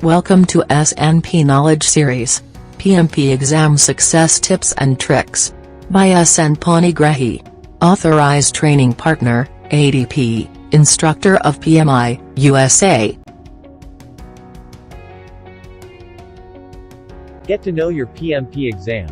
Welcome to SNP Knowledge Series, PMP Exam Success Tips and Tricks, by SN Panigrahi, Authorized Training Partner, ADP, Instructor of PMI, USA. Get to know your PMP exam.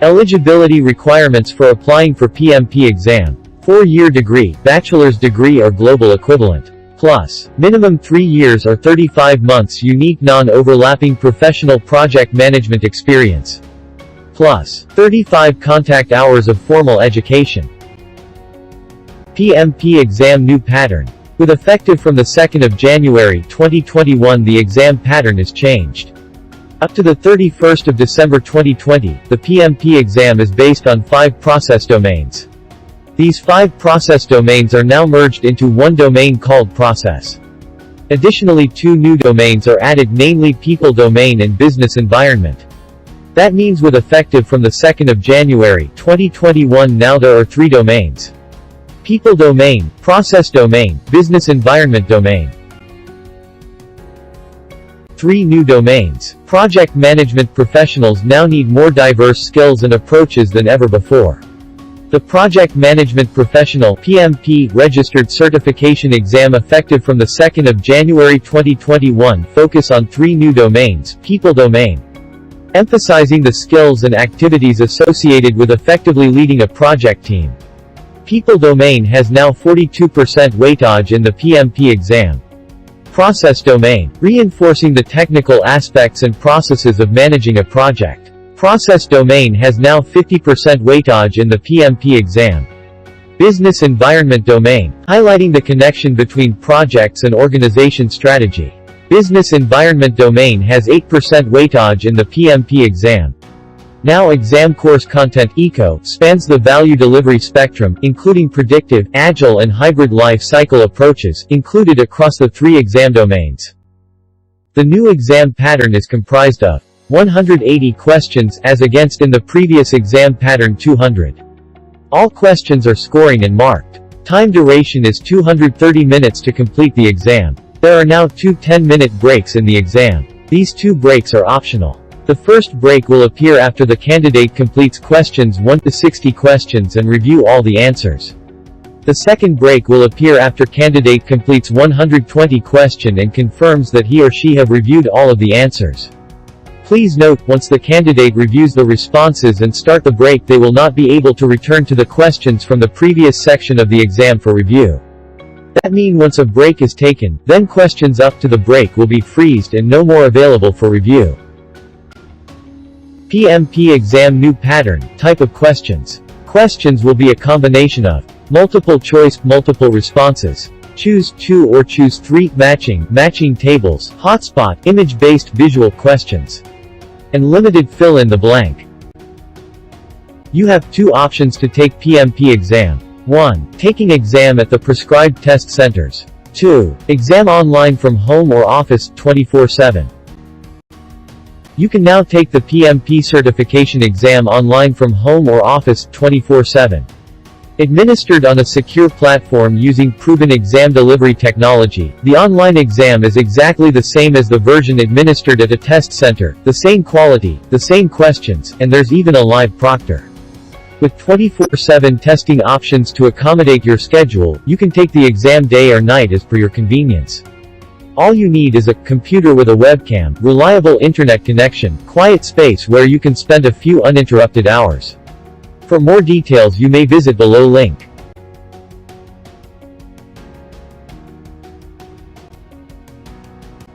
Eligibility requirements for applying for PMP exam: 4-year degree, bachelor's degree or global equivalent. Plus, minimum 3 years or 35 months unique non-overlapping professional project management experience. Plus, 35 contact hours of formal education. PMP Exam New Pattern. With effective from the 2nd of January 2021, the exam pattern is changed. Up to the 31st of December 2020, the PMP exam is based on 5 process domains. These 5 process domains are now merged into one domain called process. Additionally, 2 new domains are added, namely people domain and business environment. That means with effective from the 2nd of January 2021, now there are 3 domains: people domain, process domain, business environment domain. 3 new domains. Project management professionals now need more diverse skills and approaches than ever before. The Project Management Professional (PMP) Registered Certification Exam effective from the 2nd of January 2021 focus on 3 new domains: people domain, emphasizing the skills and activities associated with effectively leading a project team. People domain has now 42% weightage in the PMP exam. Process domain, reinforcing the technical aspects and processes of managing a project. Process domain has now 50% weightage in the PMP exam. Business environment domain, highlighting the connection between projects and organization strategy. Business environment domain has 8% weightage in the PMP exam. Now exam course content ECO spans the value delivery spectrum, including predictive, agile and hybrid life cycle approaches, included across the 3 exam domains. The new exam pattern is comprised of 180 questions as against in the previous exam pattern 200. All questions are scoring and marked. Time duration is 230 minutes to complete the exam. There are now 2 10-minute breaks in the exam. These 2 breaks are optional. The first break will appear after the candidate completes questions 1 to 60 questions and review all the answers. The second break will appear after candidate completes 120 questions and confirms that he or she have reviewed all of the answers. Please note, once the candidate reviews the responses and start the break, they will not be able to return to the questions from the previous section of the exam for review. That means once a break is taken, then questions up to the break will be freezed and no more available for review. PMP Exam New Pattern. Type of questions. Questions will be a combination of multiple choice, multiple responses, choose 2 or choose 3, matching tables, hotspot, image-based visual questions, and limited fill-in-the-blank. You have 2 options to take PMP exam. 1. Taking exam at the prescribed test centers. 2. Exam online from home or office, 24/7. You can now take the PMP certification exam online from home or office, 24/7. Administered on a secure platform using proven exam delivery technology, the online exam is exactly the same as the version administered at a test center, the same quality, the same questions, and there's even a live proctor. With 24/7 testing options to accommodate your schedule, you can take the exam day or night as per your convenience. All you need is a computer with a webcam, reliable internet connection, quiet space where you can spend a few uninterrupted hours. For more details you may visit below link.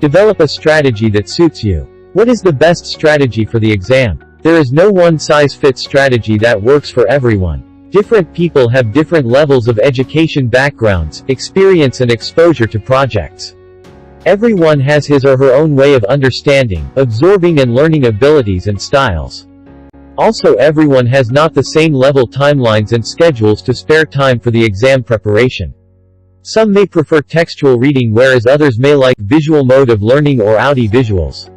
Develop a strategy that suits you. What is the best strategy for the exam? There is no one-size-fits strategy that works for everyone. Different people have different levels of education backgrounds, experience and exposure to projects. Everyone has his or her own way of understanding, absorbing and learning abilities and styles. Also, everyone has not the same level timelines and schedules to spare time for the exam preparation. Some may prefer textual reading whereas others may like visual mode of learning or audio visuals.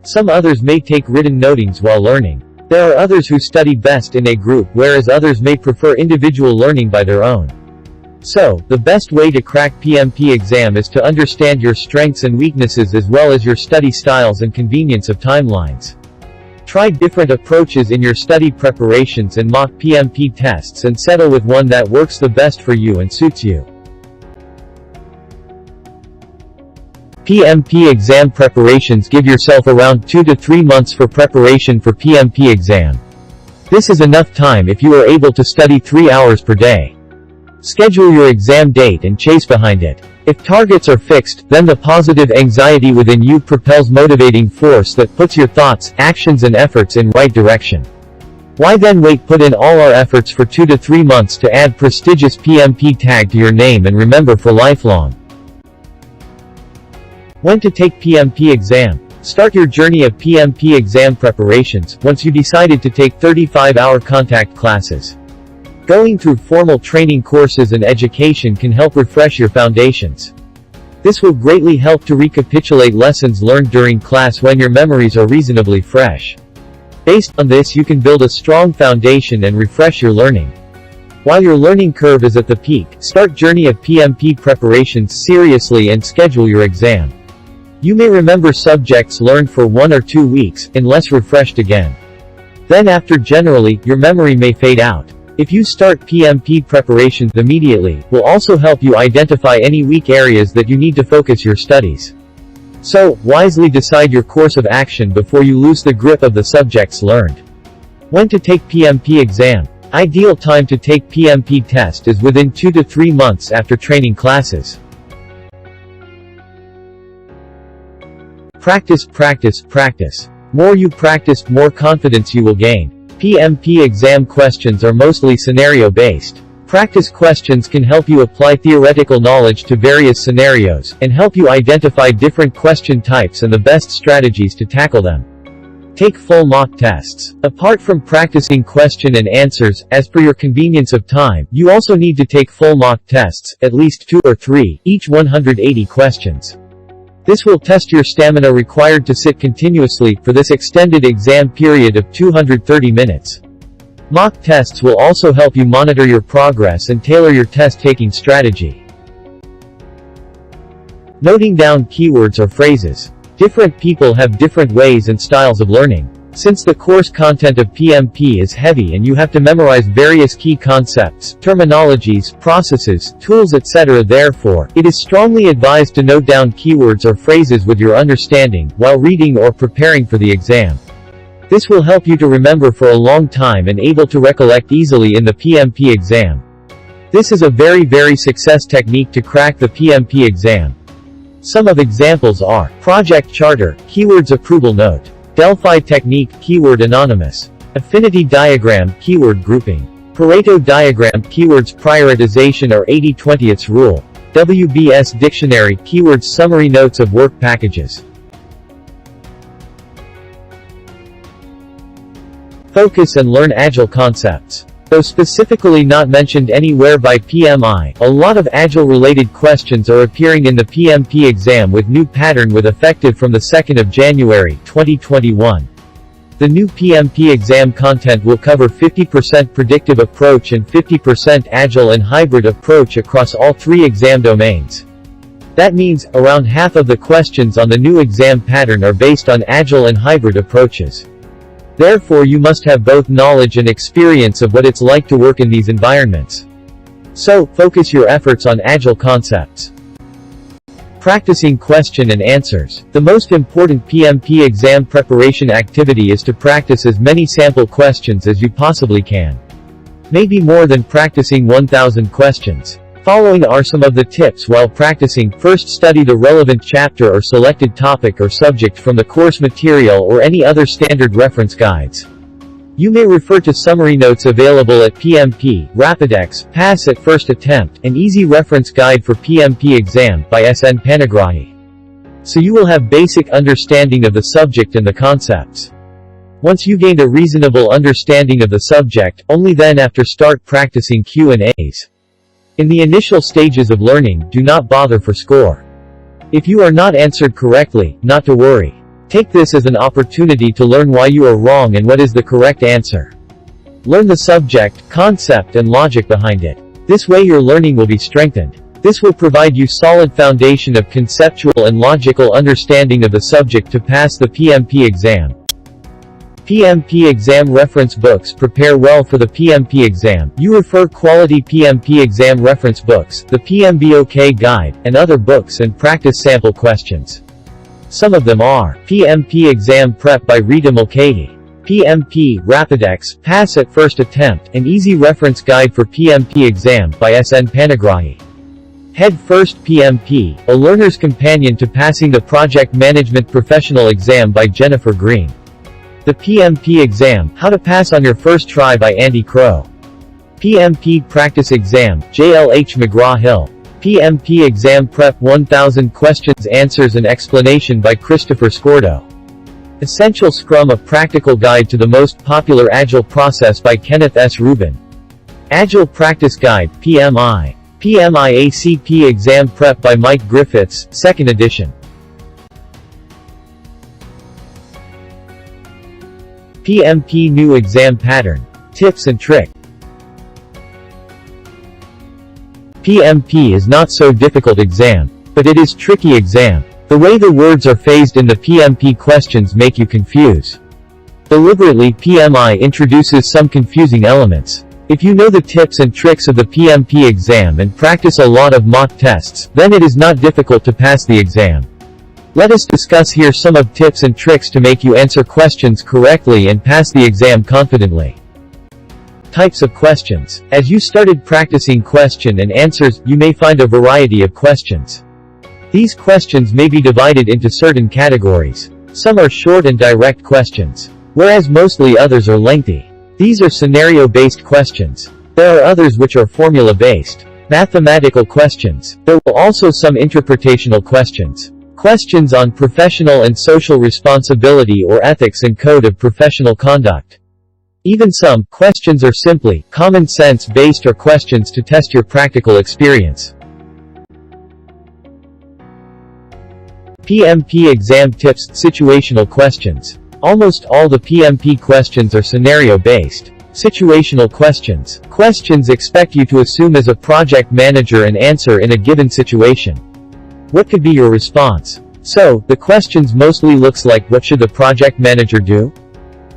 Some others may take written notings while learning. There are others who study best in a group, whereas others may prefer individual learning by their own. So, the best way to crack PMP exam is to understand your strengths and weaknesses as well as your study styles and convenience of timelines. Try different approaches in your study preparations and mock PMP tests and settle with one that works the best for you and suits you. PMP exam preparations. Give yourself around 2 to 3 months for preparation for PMP exam. This is enough time if you are able to study 3 hours per day. Schedule your exam date and chase behind it. If targets are fixed, then the positive anxiety within you propels motivating force that puts your thoughts, actions and efforts in right direction. Why then wait? Put in all our efforts for 2 to 3 months to add prestigious PMP tag to your name and remember for lifelong. When to take PMP exam. Start your journey of PMP exam preparations once you decided to take 35-hour contact classes. Going through formal training courses and education can help refresh your foundations. This will greatly help to recapitulate lessons learned during class when your memories are reasonably fresh. Based on this, you can build a strong foundation and refresh your learning. While your learning curve is at the peak, start journey of PMP preparations seriously and schedule your exam. You may remember subjects learned for 1 or 2 weeks, unless refreshed again. Then after generally, your memory may fade out. If you start PMP preparations immediately, will also help you identify any weak areas that you need to focus your studies. So, wisely decide your course of action before you lose the grip of the subjects learned. When to take PMP exam. Ideal time to take PMP test is within 2 to 3 months after training classes. Practice, practice, practice. More you practice, more confidence you will gain. PMP exam questions are mostly scenario-based. Practice questions can help you apply theoretical knowledge to various scenarios, and help you identify different question types and the best strategies to tackle them. Take full mock tests. Apart from practicing question and answers, as per your convenience of time, you also need to take full mock tests, at least 2 or 3, each 180 questions. This will test your stamina required to sit continuously for this extended exam period of 230 minutes. Mock tests will also help you monitor your progress and tailor your test-taking strategy. Noting down keywords or phrases. Different people have different ways and styles of learning. Since the course content of PMP is heavy and you have to memorize various key concepts, terminologies, processes, tools etc., therefore, it is strongly advised to note down keywords or phrases with your understanding, while reading or preparing for the exam. This will help you to remember for a long time and able to recollect easily in the PMP exam. This is a very success technique to crack the PMP exam. Some of examples are, Project Charter, Keywords Approval Note. Delphi Technique, Keyword Anonymous. Affinity Diagram, Keyword Grouping. Pareto Diagram, Keywords Prioritization or 80/20 Rule. WBS Dictionary, Keywords Summary Notes of Work Packages. Focus and learn Agile concepts. Though specifically not mentioned anywhere by PMI, a lot of Agile-related questions are appearing in the PMP exam with new pattern with effective from the 2nd of January, 2021. The new PMP exam content will cover 50% predictive approach and 50% Agile and hybrid approach across all 3 exam domains. That means, around half of the questions on the new exam pattern are based on Agile and hybrid approaches. Therefore you must have both knowledge and experience of what it's like to work in these environments. So, focus your efforts on Agile concepts. Practicing question and answers. The most important PMP exam preparation activity is to practice as many sample questions as you possibly can. Maybe more than practicing 1,000 questions. Following are some of the tips while practicing. First, study the relevant chapter or selected topic or subject from the course material or any other standard reference guides. You may refer to summary notes available at PMP, Rapidex, Pass at First Attempt, an easy reference guide for PMP exam by SN Panigrahi. So you will have basic understanding of the subject and the concepts. Once you gained a reasonable understanding of the subject, only then after start practicing Q&As. In the initial stages of learning, do not bother for score. If you are not answered correctly, not to worry. Take this as an opportunity to learn why you are wrong and what is the correct answer. Learn the subject, concept and logic behind it. This way your learning will be strengthened. This will provide you solid foundation of conceptual and logical understanding of the subject to pass the PMP exam. PMP exam reference books. Prepare well for the PMP exam. You refer quality PMP exam reference books, the PMBOK guide, and other books and practice sample questions. Some of them are PMP Exam Prep by Rita Mulcahy, PMP Rapidex Pass at First Attempt, an easy reference guide for PMP exam by SN Panigrahi. Head First PMP, a learner's companion to passing the Project Management Professional exam by Jennifer Green. The PMP Exam, How to Pass on Your First Try by Andy Crow. PMP Practice Exam, JLH McGraw-Hill. PMP Exam Prep 1000 Questions, Answers and Explanation by Christopher Scordo. Essential Scrum, a practical guide to the most popular Agile process by Kenneth S. Rubin. Agile Practice Guide, PMI. PMI ACP Exam Prep by Mike Griffiths, 2nd edition. PMP New Exam Pattern. Tips and Tricks. PMP is not so difficult exam, but it is tricky exam. The way the words are phrased in the PMP questions make you confuse. Deliberately, PMI introduces some confusing elements. If you know the tips and tricks of the PMP exam and practice a lot of mock tests, then it is not difficult to pass the exam. Let us discuss here some of tips and tricks to make you answer questions correctly and pass the exam confidently. Types of questions. As you started practicing question and answers, you may find a variety of questions. These questions may be divided into certain categories. Some are short and direct questions, whereas mostly others are lengthy. These are scenario-based questions. There are others which are formula-based, mathematical questions. There will also some interpretational questions. Questions on professional and social responsibility or ethics and code of professional conduct. Even some questions are simply common sense based or questions to test your practical experience. PMP Exam Tips. Situational questions. Almost all the PMP questions are scenario-based. Situational questions. Questions expect you to assume as a project manager and answer in a given situation. What could be your response? So, the questions mostly looks like, what should the project manager do?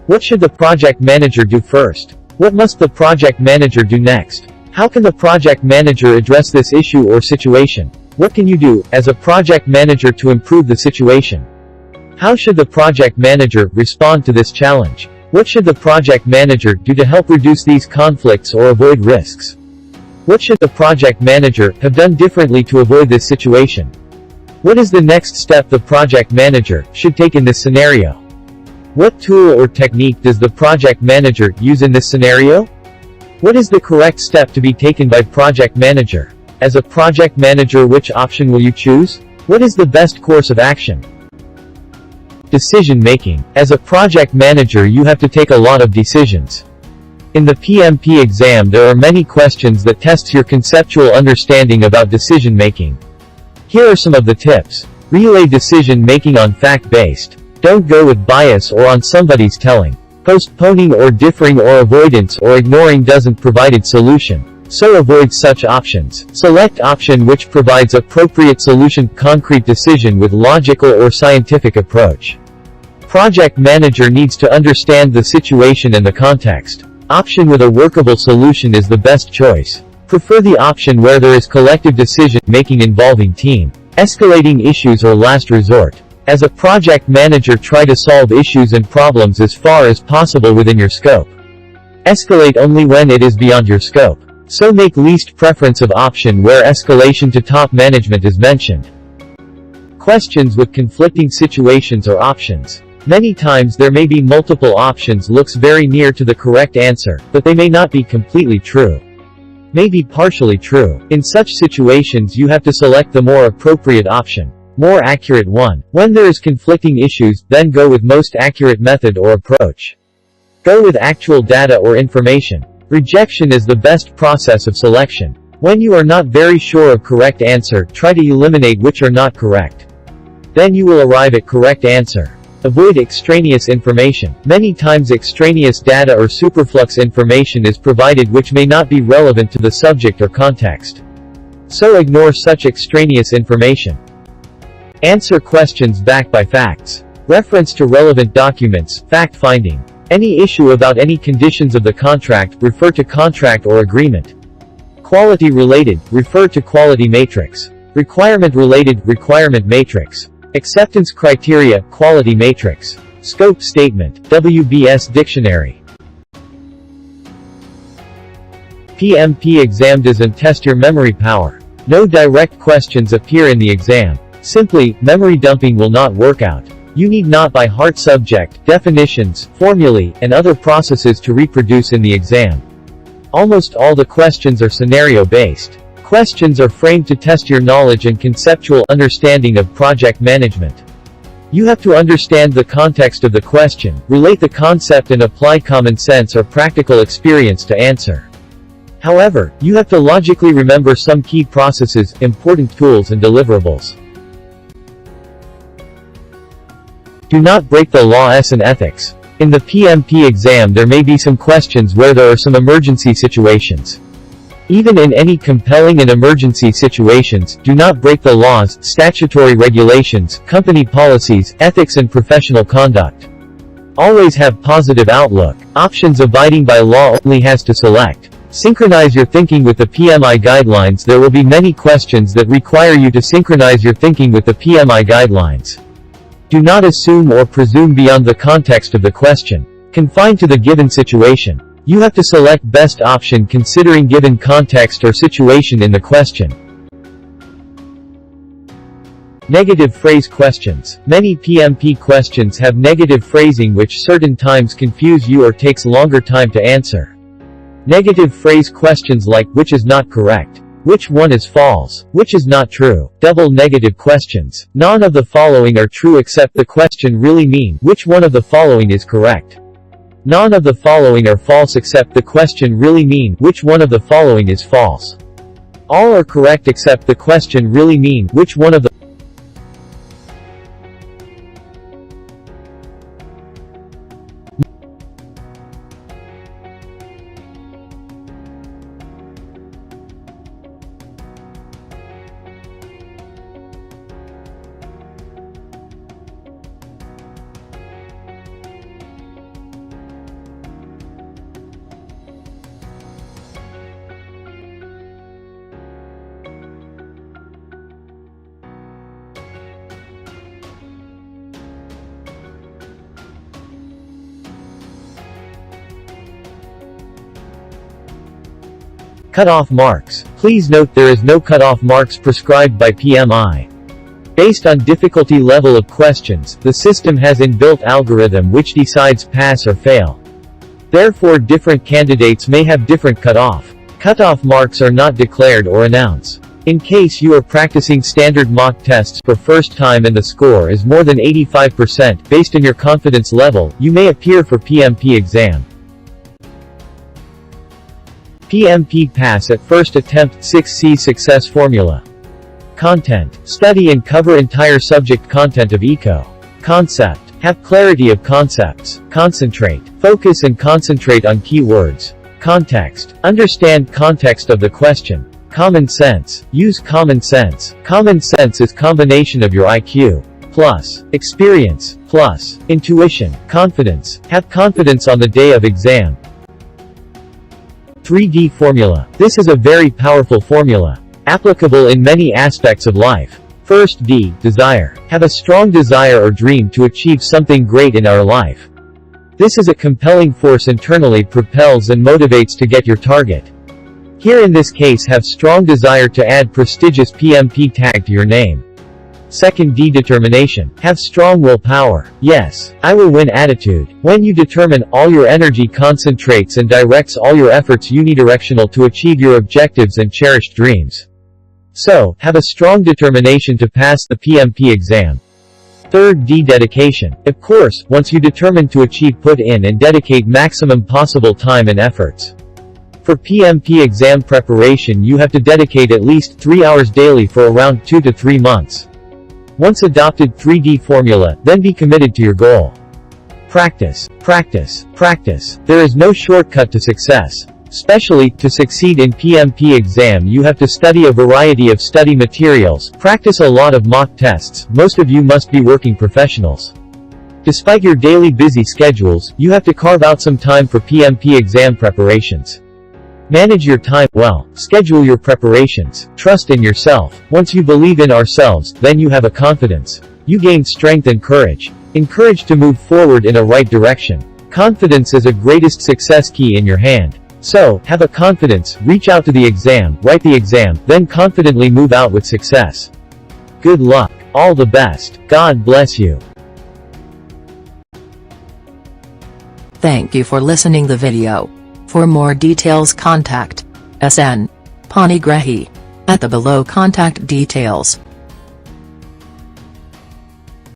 What should the project manager do first? What must the project manager do next? How can the project manager address this issue or situation? What can you do, as a project manager, to improve the situation? How should the project manager respond to this challenge? What should the project manager do to help reduce these conflicts or avoid risks? What should the project manager have done differently to avoid this situation? What is the next step the project manager should take in this scenario? What tool or technique does the project manager use in this scenario? What is the correct step to be taken by project manager? As a project manager, which option will you choose? What is the best course of action? Decision making. As a project manager, you have to take a lot of decisions. In the PMP exam, there are many questions that tests your conceptual understanding about decision making. Here are some of the tips. Relay decision making on fact-based. Don't go with bias or on somebody's telling. Postponing or differing or avoidance or ignoring doesn't provide its solution. So avoid such options. Select option which provides appropriate solution. Concrete decision with logical or scientific approach. Project manager needs to understand the situation and the context. Option with a workable solution is the best choice. Prefer the option where there is collective decision making involving team. Escalating issues or last resort. As a project manager, try to solve issues and problems as far as possible within your scope. Escalate only when it is beyond your scope. So make least preference of option where escalation to top management is mentioned. Questions with conflicting situations or options. Many times there may be multiple options looks very near to the correct answer, but they may not be completely true. May be partially true. In such situations you have to select the more appropriate option. More accurate one. When there is conflicting issues, then go with most accurate method or approach. Go with actual data or information. Rejection is the best process of selection. When you are not very sure of correct answer, try to eliminate which are not correct. Then you will arrive at correct answer. Avoid extraneous information. Many times extraneous data or superfluous information is provided which may not be relevant to the subject or context. So ignore such extraneous information. Answer questions backed by facts. Reference to relevant documents, fact-finding. Any issue about any conditions of the contract, refer to contract or agreement. Quality-related, refer to quality matrix. Requirement-related, requirement matrix. Acceptance criteria, quality matrix. Scope statement, WBS dictionary. PMP exam doesn't test your memory power. No direct questions appear in the exam. Simply, memory dumping will not work out. You need not by heart subject, definitions, formulae, and other processes to reproduce in the exam. Almost all the questions are scenario-based. Questions are framed to test your knowledge and conceptual understanding of project management. You have to understand the context of the question, relate the concept and apply common sense or practical experience to answer. However, you have to logically remember some key processes, important tools and deliverables. Do not break the law and ethics. In the PMP exam there may be some questions where there are some emergency situations. Even in any compelling and emergency situations, do not break the laws, statutory regulations, company policies, ethics and professional conduct. Always have positive outlook. Options abiding by law only has to select. Synchronize your thinking with the PMI guidelines. There will be many questions that require you to synchronize your thinking with the PMI guidelines. Do not assume or presume beyond the context of the question. Confine to the given situation. You have to select best option considering given context or situation in the question. Negative phrase questions. Many PMP questions have negative phrasing which certain times confuse you or takes longer time to answer. Negative phrase questions like, which is not correct? Which one is false? Which is not true? Double negative questions. None of the following are true except the question really mean, which one of the following is correct? None of the following are false except the question really mean, which one of the following is false? All are correct except the question really mean, which one of the Cut-off marks. Please note there is no cut-off marks prescribed by PMI. Based on difficulty level of questions, the system has inbuilt algorithm which decides pass or fail. Therefore different candidates may have different cut-off. Cut-off marks are not declared or announced. In case you are practicing standard mock tests for first time and the score is more than 85% based on your confidence level, you may appear for PMP exam. PMP pass at first attempt 6C success formula. Content. Study and cover entire subject content of ECO. Concept. Have clarity of concepts. Concentrate. Focus and concentrate on key words. Context. Understand context of the question. Common sense. Use common sense. Common sense is combination of your IQ plus experience plus intuition. Confidence. Have confidence on the day of exam. 3D formula. This is a very powerful formula, applicable in many aspects of life. First D, desire. Have a strong desire or dream to achieve something great in our life. This is a compelling force internally propels and motivates to get your target. Here in this case have strong desire to add prestigious PMP tag to your name. Second D, determination. Have strong willpower. Yes, I will win attitude. When you determine, all your energy concentrates and directs all your efforts unidirectional to achieve your objectives and cherished dreams. So, have a strong determination to pass the PMP exam. Third D, dedication. Of course, once you determine to achieve, put in and dedicate maximum possible time and efforts. For PMP exam preparation you have to dedicate at least 3 hours daily for around 2 to 3 months. Once adopted 3D formula, then be committed to your goal. Practice, practice, practice. There is no shortcut to success. Especially, to succeed in PMP exam you have to study a variety of study materials, practice a lot of mock tests. Most of you must be working professionals. Despite your daily busy schedules, you have to carve out some time for PMP exam preparations. Manage your time well, schedule your preparations, trust in yourself. Once you believe in ourselves, then you have a confidence. You gain strength and courage. Encouraged to move forward in a right direction. Confidence is a greatest success key in your hand. So, have a confidence, reach out to the exam, write the exam, then confidently move out with success. Good luck. All the best. God bless you. Thank you for listening the video. For more details contact SN Panigrahi at the below contact details.